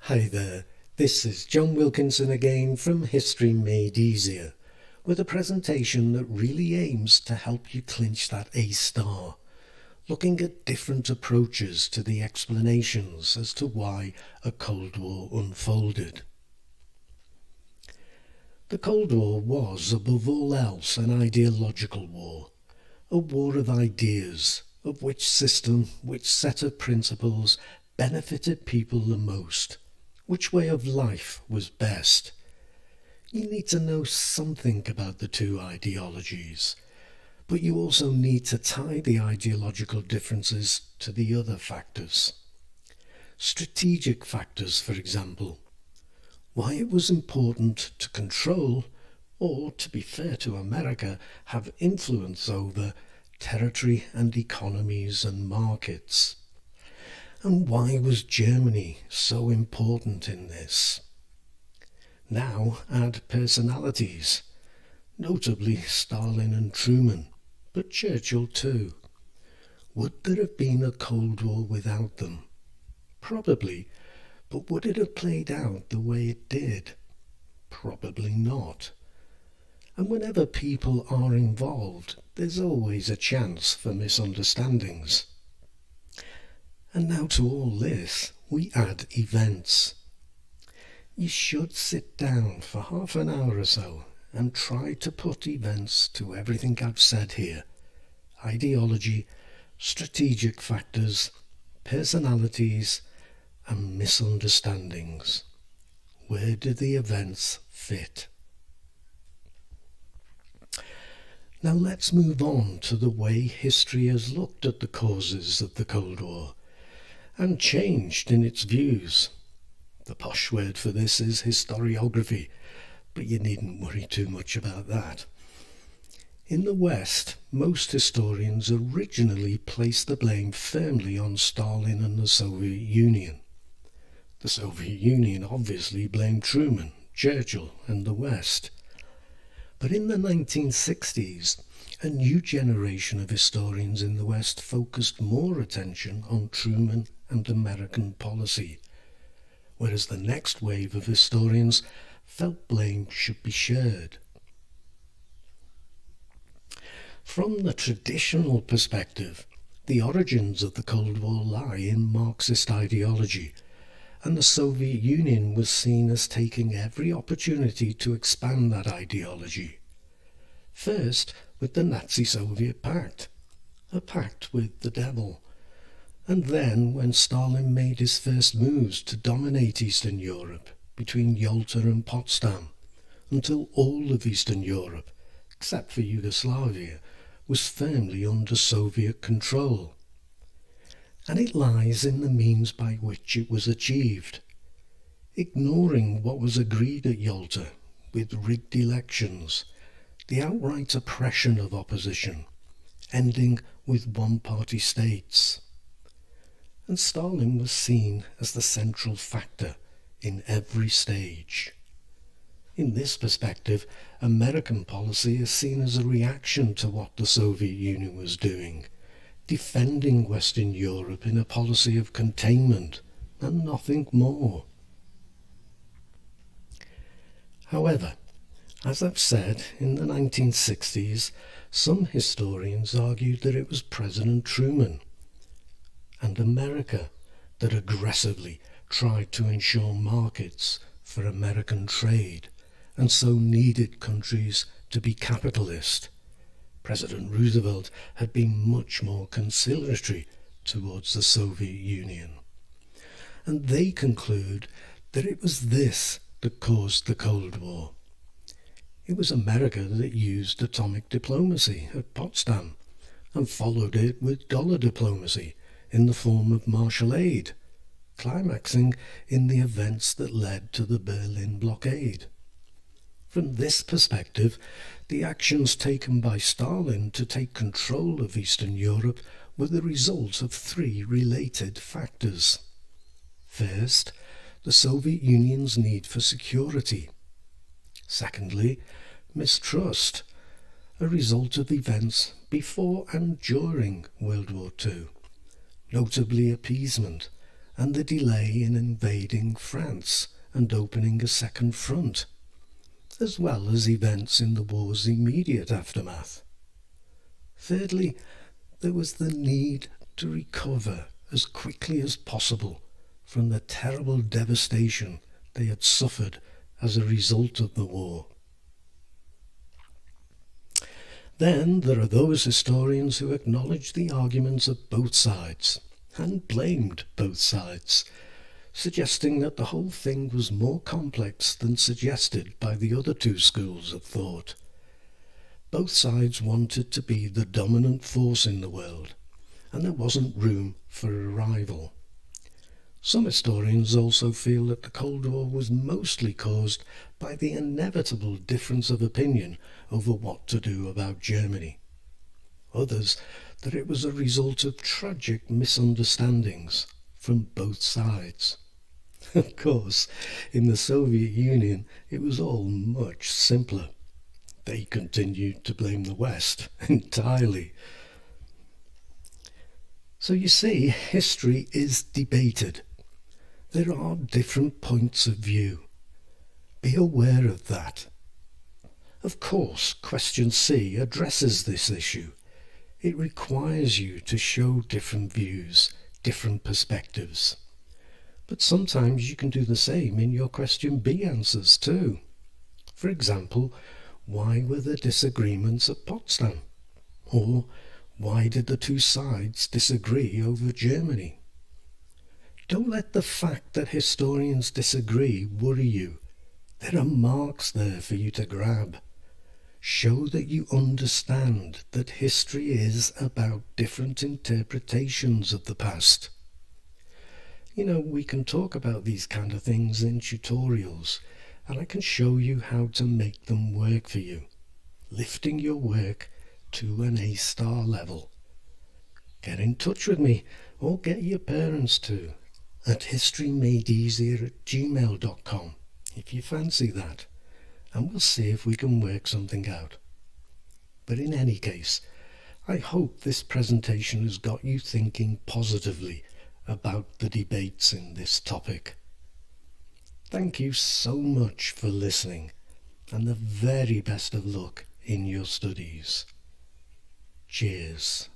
Hi there, this is John Wilkinson again from History Made Easier, with a presentation that really aims to help you clinch that A star, looking at different approaches to the explanations as to why a Cold War unfolded. The Cold War was, above all else, an ideological war, a war of ideas, of which system, which set of principles benefited people the most, which way of life was best. You need to know something about the two ideologies, but you also need to tie the ideological differences to the other factors. Strategic factors, for example. Why it was important to control, or, to be fair to America, have influence over territory and economies and markets. And why was Germany so important in this? Now add personalities, notably Stalin and Truman, but Churchill too. Would there have been a Cold War without them? Probably, but would it have played out the way it did? Probably not. And whenever people are involved, there's always a chance for misunderstandings. And now to all this, we add events. You should sit down for half an hour or so and try to put events to everything I've said here. Ideology, strategic factors, personalities, and misunderstandings. Where do the events fit? Now let's move on to the way history has looked at the causes of the Cold War and changed in its views. The posh word for this is historiography, but you needn't worry too much about that. In the West, most historians originally placed the blame firmly on Stalin and the Soviet Union. The Soviet Union obviously blamed Truman, Churchill, and the West. But in the 1960s, a new generation of historians in the West focused more attention on Truman and American policy, whereas the next wave of historians felt blame should be shared. From the traditional perspective, the origins of the Cold War lie in Marxist ideology, and the Soviet Union was seen as taking every opportunity to expand that ideology. First, with the Nazi-Soviet Pact, a pact with the devil. And then when Stalin made his first moves to dominate Eastern Europe between Yalta and Potsdam, until all of Eastern Europe, except for Yugoslavia, was firmly under Soviet control. And it lies in the means by which it was achieved, ignoring what was agreed at Yalta with rigged elections, the outright oppression of opposition, ending with one-party states. And Stalin was seen as the central factor in every stage. In this perspective, American policy is seen as a reaction to what the Soviet Union was doing, defending Western Europe in a policy of containment and nothing more. However, as I've said, in the 1960s, some historians argued that it was President Truman and America that aggressively tried to ensure markets for American trade and so needed countries to be capitalist. President Roosevelt had been much more conciliatory towards the Soviet Union. And they conclude that it was this that caused the Cold War. It was America that used atomic diplomacy at Potsdam and followed it with dollar diplomacy in the form of Marshall Aid, climaxing in the events that led to the Berlin blockade. From this perspective, the actions taken by Stalin to take control of Eastern Europe were the result of three related factors. First, the Soviet Union's need for security. Secondly, mistrust, a result of events before and during World War II, notably appeasement, and the delay in invading France and opening a second front, as well as events in the war's immediate aftermath. Thirdly, there was the need to recover as quickly as possible from the terrible devastation they had suffered as a result of the war. Then there are those historians who acknowledge the arguments of both sides and blamed both sides, suggesting that the whole thing was more complex than suggested by the other two schools of thought. Both sides wanted to be the dominant force in the world, and there wasn't room for a rival. Some historians also feel that the Cold War was mostly caused by the inevitable difference of opinion over what to do about Germany. Others that it was a result of tragic misunderstandings from both sides. Of course, in the Soviet Union it was all much simpler. They continued to blame the West entirely. So you see, history is debated. There are different points of view. Be aware of that. Of course, question C addresses this issue. It requires you to show different views, different perspectives. But sometimes you can do the same in your question B answers too. For example, why were there disagreements at Potsdam? Or why did the two sides disagree over Germany? Don't let the fact that historians disagree worry you. There are marks there for you to grab. Show that you understand that history is about different interpretations of the past. We can talk about these kind of things in tutorials, and I can show you how to make them work for you, lifting your work to an A-star level. Get in touch with me, or get your parents to, at historymadeeasier@gmail.com if you fancy that, and we'll see if we can work something out. But in any case, I hope this presentation has got you thinking positively about the debates in this topic. Thank you so much for listening, and the very best of luck in your studies. Cheers.